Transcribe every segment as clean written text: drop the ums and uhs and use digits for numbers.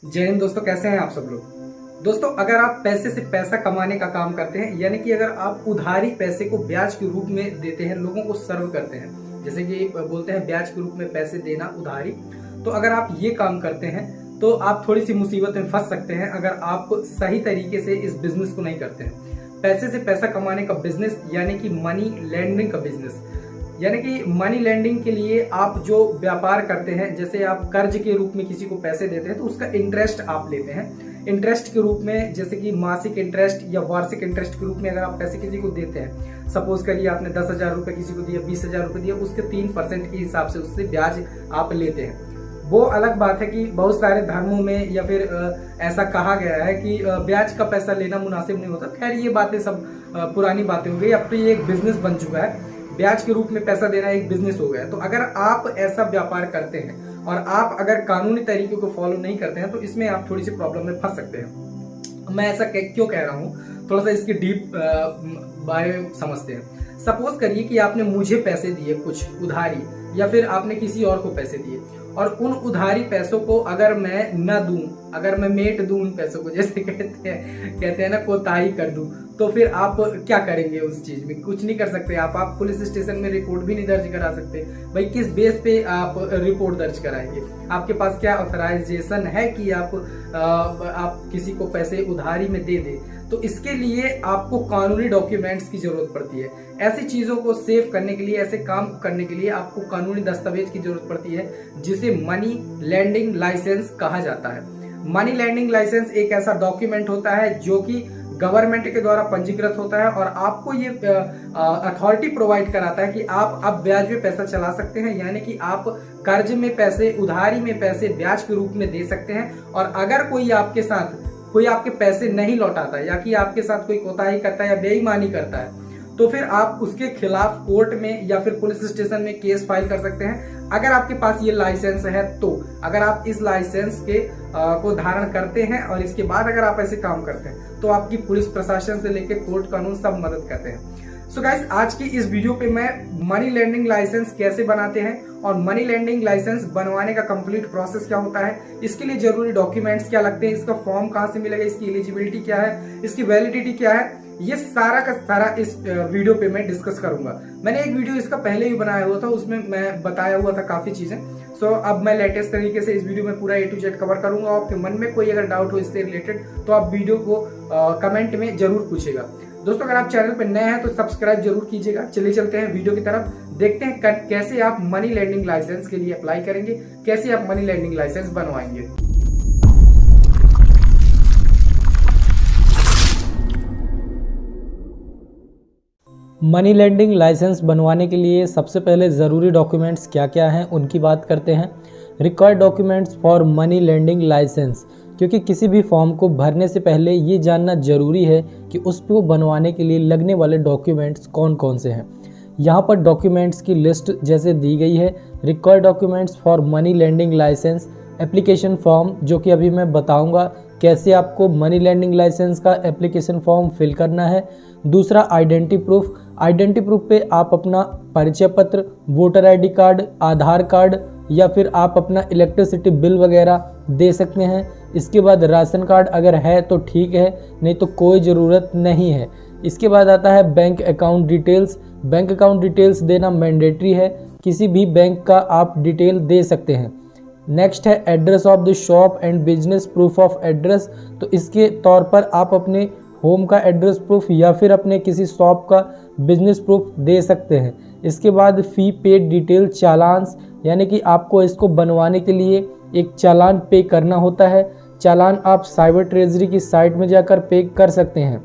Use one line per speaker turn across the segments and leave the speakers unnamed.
जय हिंद दोस्तों, कैसे हैं आप सब लोग। दोस्तों, अगर आप पैसे से पैसा कमाने का काम करते हैं, यानी कि अगर आप उधारी पैसे को ब्याज के रूप में देते हैं, लोगों को सर्व करते हैं, जैसे कि बोलते हैं ब्याज के रूप में पैसे देना उधारी, तो अगर आप ये काम करते हैं तो आप थोड़ी सी मुसीबत में फंस सकते हैं अगर आप सही तरीके से इस बिजनेस को नहीं करते हैं। पैसे से पैसा कमाने का बिजनेस यानी कि मनी लेंडिंग का बिजनेस, यानी कि मनी लेंडिंग के लिए आप जो व्यापार करते हैं, जैसे आप कर्ज के रूप में किसी को पैसे देते हैं तो उसका इंटरेस्ट आप लेते हैं। इंटरेस्ट के रूप में, जैसे कि मासिक इंटरेस्ट या वार्षिक इंटरेस्ट के रूप में अगर आप पैसे किसी को देते हैं, सपोज करिए आपने 10,000 रुपये किसी को दिया, 20,000 रुपये दिया, उसके 3% के हिसाब से उससे ब्याज आप लेते हैं। वो अलग बात है कि बहुत सारे धर्मों में या फिर ऐसा कहा गया है कि ब्याज का पैसा लेना मुनासिब नहीं होता। खैर, ये बातें सब पुरानी बातें हो गई। अब तो ये एक बिजनेस बन चुका है, ब्याज के रूप में पैसा देना एक बिजनेस हो गया। तो अगर आप ऐसा व्यापार करते हैं और आप अगर कानूनी तरीके को फॉलो नहीं करते हैं तो इसमें आप थोड़ी सी प्रॉब्लम में फंस सकते हैं। मैं ऐसा क्यों कह रहा हूँ, थोड़ा सा इसके डीप बारे समझते हैं। सपोज करिए कि आपने मुझे पैसे दिए कुछ उधारी, या फिर आपने किसी और को पैसे दिए, और उन उधारी पैसों को अगर मैं न दूं, अगर मैं मेट दूं उन पैसों को, जैसे कहते हैं ना, कोताही कर दूं, तो फिर आप क्या करेंगे उस चीज में? कुछ नहीं कर सकते आप पुलिस स्टेशन में रिपोर्ट भी नहीं दर्ज करा सकते। भाई, किस बेस पे आप रिपोर्ट दर्ज कराएंगे? आपके पास क्या ऑथराइजेशन है कि आप किसी को पैसे उधारी में दे दे? तो इसके लिए आपको कानूनी डॉक्यूमेंट्स की जरूरत पड़ती है। ऐसी चीजों को सेव करने के लिए, ऐसे काम करने के लिए आपको कानूनी दस्तावेज की जरूरत पड़ती है, जिसे मनी लेंडिंग लाइसेंस कहा जाता है। मनी लेंडिंग लाइसेंस एक ऐसा डॉक्यूमेंट होता है जो कि गवर्नमेंट के द्वारा पंजीकृत होता है और आपको ये अथॉरिटी प्रोवाइड कराता है कि आप अब ब्याज में पैसा चला सकते हैं, यानी कि आप कर्ज में पैसे, उधारी में पैसे ब्याज के रूप में दे सकते हैं। और अगर कोई आपके पैसे नहीं लौटाता, या कि आपके साथ कोई कोताही करता है या बेईमानी करता है, तो फिर आप उसके खिलाफ कोर्ट में या फिर पुलिस स्टेशन में केस फाइल कर सकते हैं। अगर आपके पास ये लाइसेंस है तो, अगर आप इस लाइसेंस के को धारण करते हैं और इसके बाद अगर आप ऐसे काम करते हैं तो आपकी पुलिस प्रशासन से लेकर कोर्ट कानून सब मदद करते हैं। सो गाइस, आज की इस वीडियो पे मैं मनी लेंडिंग लाइसेंस कैसे बनाते हैं और मनी लेंडिंग लाइसेंस बनवाने का कंप्लीट प्रोसेस क्या होता है, इसके लिए जरूरी डॉक्यूमेंट्स क्या लगते हैं, इसका फॉर्म कहां से मिलेगा, इसकी एलिजिबिलिटी क्या है, इसकी वैलिडिटी क्या है, ये सारा का सारा इस वीडियो पे मैं डिस्कस करूंगा। मैंने एक वीडियो इसका पहले ही बनाया हुआ था, उसमें मैं बताया हुआ था काफी चीजें। सो अब मैं लेटेस्ट तरीके से इस वीडियो में पूरा A to Z कवर करूंगा। आपके मन में कोई अगर डाउट हो इससे रिलेटेड तो आप वीडियो को कमेंट में जरूर पूछेगा। दोस्तों, अगर आप चैनल पर नए हैं तो सब्सक्राइब जरूर कीजिएगा। चलिए चलते हैं वीडियो की तरफ, देखते हैं कैसे आप मनी लेंडिंग लाइसेंस के लिए अप्लाई करेंगे, कैसे आप मनी लेंडिंग लाइसेंस बनवाएंगे।
मनी लेंडिंग लाइसेंस बनवाने के लिए सबसे पहले ज़रूरी डॉक्यूमेंट्स क्या क्या हैं उनकी बात करते हैं। Required documents for money lending licence, क्योंकि किसी भी फॉर्म को भरने से पहले ये जानना ज़रूरी है कि उसको बनवाने के लिए लगने वाले डॉक्यूमेंट्स कौन कौन से हैं। यहाँ पर डॉक्यूमेंट्स की लिस्ट जैसे दी गई है। Required documents for money lending licence application form, जो कि अभी मैं बताऊँगा कैसे आपको मनी लेंडिंग लाइसेंस का एप्लीकेशन फॉर्म फिल करना है। दूसरा, आइडेंटिटी प्रूफ। आइडेंटिटी प्रूफ पे आप अपना परिचय पत्र, वोटर आईडी कार्ड, आधार कार्ड, या फिर आप अपना इलेक्ट्रिसिटी बिल वगैरह दे सकते हैं। इसके बाद राशन कार्ड अगर है तो ठीक है, नहीं तो कोई ज़रूरत नहीं है। इसके बाद आता है bank account details. Bank account details देना मैंडेटरी है, किसी भी बैंक का आप डिटेल दे सकते हैं। नेक्स्ट है address of the shop and business proof of address. तो इसके तौर पर आप अपने होम का एड्रेस प्रूफ या फिर अपने किसी शॉप का बिजनेस प्रूफ दे सकते हैं। इसके बाद फ़ी पेड डिटेल चालान्स, यानी कि आपको इसको बनवाने के लिए एक चालान पे करना होता है। चालान आप साइबर ट्रेजरी की साइट में जाकर पे कर सकते हैं,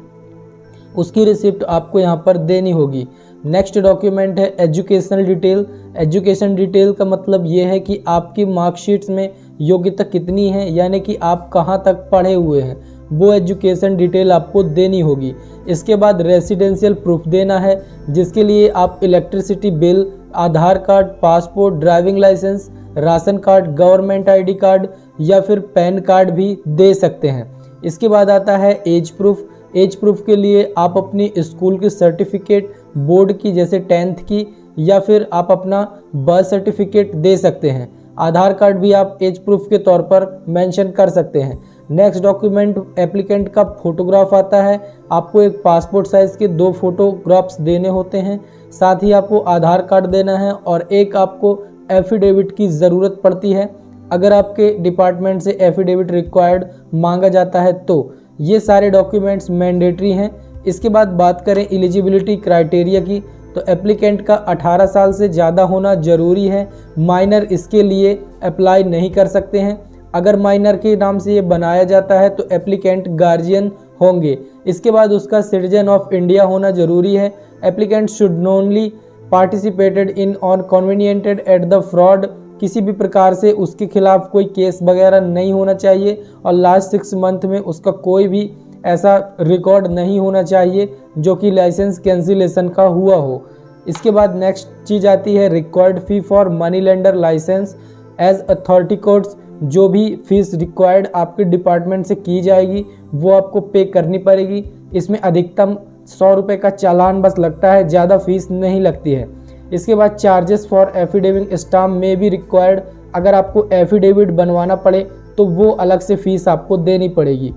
उसकी रिसिप्ट आपको यहाँ पर देनी होगी। नेक्स्ट डॉक्यूमेंट है एजुकेशनल डिटेल। एजुकेशन डिटेल का मतलब ये है कि आपकी मार्कशीट्स में योग्यता कितनी है, यानी कि आप कहाँ तक पढ़े हुए हैं, वो एजुकेशन डिटेल आपको देनी होगी। इसके बाद रेसिडेंशियल प्रूफ देना है, जिसके लिए आप electricity bill, Aadhaar card, passport, driving licence, ration card, government ID card या फिर पैन कार्ड भी दे सकते हैं। इसके बाद आता है एज प्रूफ। एज प्रूफ के लिए आप अपनी स्कूल की सर्टिफिकेट, बोर्ड की जैसे 10th की, या फिर आप अपना बर्थ सर्टिफिकेट दे सकते हैं। आधार कार्ड भी आप एज प्रूफ के तौर पर मेंशन कर सकते हैं। नेक्स्ट डॉक्यूमेंट एप्लीकेंट का फोटोग्राफ आता है। आपको एक पासपोर्ट साइज़ के 2 फोटोग्राफ्स देने होते हैं, साथ ही आपको आधार कार्ड देना है और एक आपको एफिडेविट की ज़रूरत पड़ती है। अगर आपके डिपार्टमेंट से एफिडेविट रिक्वायर्ड मांगा जाता है तो ये सारे डॉक्यूमेंट्स मैंडेटरी हैं। इसके बाद बात करें एलिजिबिलिटी क्राइटेरिया की, तो एप्लीकेंट का 18 साल से ज़्यादा होना ज़रूरी है। माइनर इसके लिए अप्लाई नहीं कर सकते हैं। अगर माइनर के नाम से ये बनाया जाता है तो एप्लीकेंट गार्जियन होंगे। इसके बाद उसका सिटीजन ऑफ इंडिया होना ज़रूरी है। Applicant should knowingly participated in on कन्वीनियंटेड एट द फ्रॉड, किसी भी प्रकार से उसके खिलाफ कोई केस वगैरह नहीं होना चाहिए और लास्ट 6 मंथ में उसका कोई भी ऐसा रिकॉर्ड नहीं होना चाहिए जो कि लाइसेंस कैंसिलेशन का हुआ हो। इसके बाद नेक्स्ट चीज़ आती है required fee for money lender licence as authority codes. जो भी फीस रिक्वायर्ड आपके डिपार्टमेंट से की जाएगी वो आपको पे करनी पड़ेगी। इसमें अधिकतम 100 रुपये का चालान बस लगता है, ज़्यादा फीस नहीं लगती है। इसके बाद चार्जेस फॉर एफिडेविट स्टाम्प में भी रिक्वायर्ड, अगर आपको एफिडेविट बनवाना पड़े तो वो अलग से फीस आपको देनी पड़ेगी।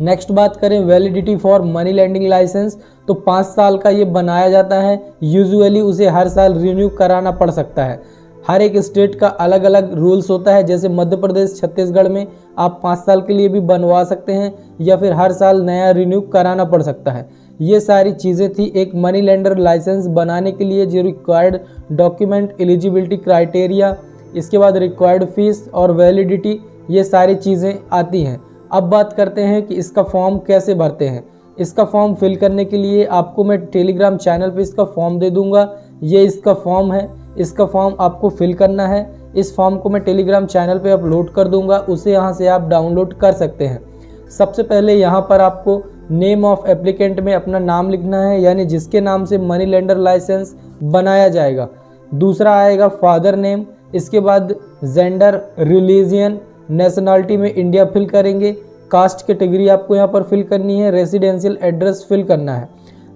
नेक्स्ट बात करें validity for money lending licence, तो 5 साल का ये बनाया जाता है। यूजुअली उसे हर साल रिन्यू कराना पड़ सकता है। हर एक स्टेट का अलग अलग रूल्स होता है, जैसे मध्य प्रदेश, छत्तीसगढ़ में आप 5 साल के लिए भी बनवा सकते हैं या फिर हर साल नया रिन्यू कराना पड़ सकता है। ये सारी चीज़ें थी एक मनी लेंडर लाइसेंस बनाने के लिए जो रिक्वायर्ड डॉक्यूमेंट, एलिजिबिलिटी क्राइटेरिया, इसके बाद रिक्वायर्ड फीस और वैलिडिटी, ये सारी चीज़ें आती हैं। अब बात करते हैं कि इसका फॉर्म कैसे भरते हैं। इसका फॉर्म फिल करने के लिए आपको मैं टेलीग्राम चैनल पे इसका फॉर्म दे दूंगा। ये इसका फॉर्म है, इसका फॉर्म आपको फिल करना है। इस फॉर्म को मैं टेलीग्राम चैनल पे अपलोड कर दूंगा, उसे यहाँ से आप डाउनलोड कर सकते हैं। सबसे पहले यहाँ पर आपको नेम ऑफ एप्लीकेंट में अपना नाम लिखना है, यानी जिसके नाम से मनी लेंडर लाइसेंस बनाया जाएगा। दूसरा आएगा फादर नेम, इसके बाद जेंडर, रिलीजियन, नेशनलिटी में इंडिया फिल करेंगे। कास्ट कैटेगरी आपको यहाँ पर फिल करनी है। रेसिडेंशियल एड्रेस फिल करना है।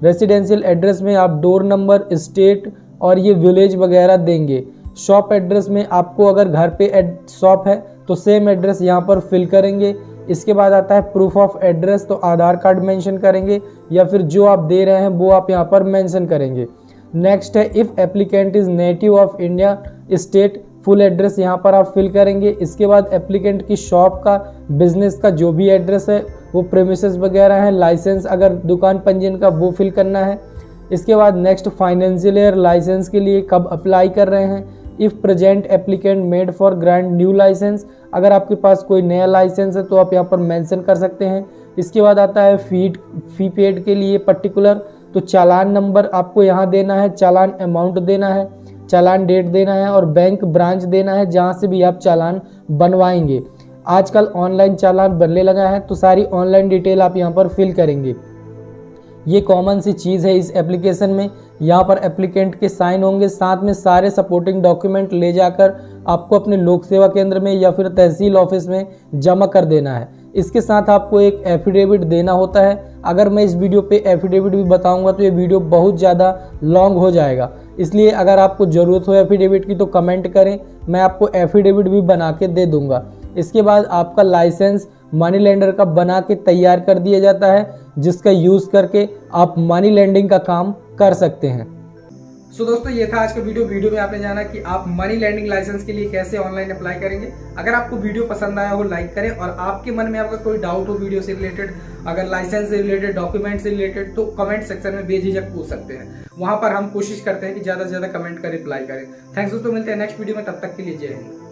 रेसिडेंशियल एड्रेस में आप डोर नंबर, स्टेट और ये विलेज वगैरह देंगे। शॉप एड्रेस में आपको अगर घर पे शॉप है तो सेम एड्रेस यहाँ पर फिल करेंगे। इसके बाद आता है प्रूफ ऑफ एड्रेस, तो आधार कार्ड मेंशन करेंगे या फिर जो आप दे रहे हैं वो आप यहाँ पर मेंशन करेंगे। नेक्स्ट है if applicant is native of India state, full address यहाँ पर आप फिल करेंगे। इसके बाद एप्लीकेंट की शॉप का, बिजनेस का जो भी एड्रेस है वो प्रेमिसेस वगैरह है, लाइसेंस अगर दुकान पंजीयन का वो फिल करना है। इसके बाद नेक्स्ट फाइनेंशियल ईयर लाइसेंस के लिए कब अप्लाई कर रहे हैं। If present applicant made for grant new licence, अगर आपके पास कोई नया लाइसेंस है तो आप यहाँ पर मेंशन कर सकते हैं। इसके बाद आता है फी पेड के लिए पर्टिकुलर, तो चालान नंबर आपको यहाँ देना है, चालान अमाउंट देना है, चालान डेट देना है और बैंक ब्रांच देना है जहाँ से भी आप चालान बनवाएंगे। आजकल ऑनलाइन चालान बनने लगा है तो सारी ऑनलाइन डिटेल आप यहाँ पर फिल करेंगे। ये कॉमन सी चीज़ है इस एप्लीकेशन में। यहाँ पर एप्लीकेंट के साइन होंगे, साथ में सारे सपोर्टिंग डॉक्यूमेंट ले जाकर आपको अपने लोक सेवा केंद्र में या फिर तहसील ऑफिस में जमा कर देना है। इसके साथ आपको एक एफिडेविट देना होता है। अगर मैं इस वीडियो पे एफिडेविट भी बताऊंगा तो ये वीडियो बहुत ज़्यादा लॉन्ग हो जाएगा, इसलिए अगर आपको ज़रूरत हो एफिडेविट की तो कमेंट करें, मैं आपको एफिडेविट भी बना के दे दूंगा। इसके बाद आपका लाइसेंस मनी लेंडर का बना के तैयार कर दिया जाता है, जिसका यूज़ करके आप मनी लेंडिंग का काम कर सकते हैं।
सो दोस्तों ये था आज का वीडियो में आपने जाना कि आप मनी लेंडिंग लाइसेंस के लिए कैसे ऑनलाइन अप्लाई करेंगे। अगर आपको वीडियो पसंद आया हो लाइक करें, और आपके मन में अगर कोई डाउट हो वीडियो से रिलेटेड, अगर लाइसेंस से रिलेटेड, डॉक्यूमेंट से रिलेटेड, तो कमेंट सेक्शन में बेझिझक पूछ सकते हैं। वहां पर हम कोशिश करते हैं कि ज्यादा से ज्यादा कमेंट का रिप्लाई करें। थैंक्स दोस्तों, मिलते हैं नेक्स्ट वीडियो में, तब तक के लिए जय हिंद।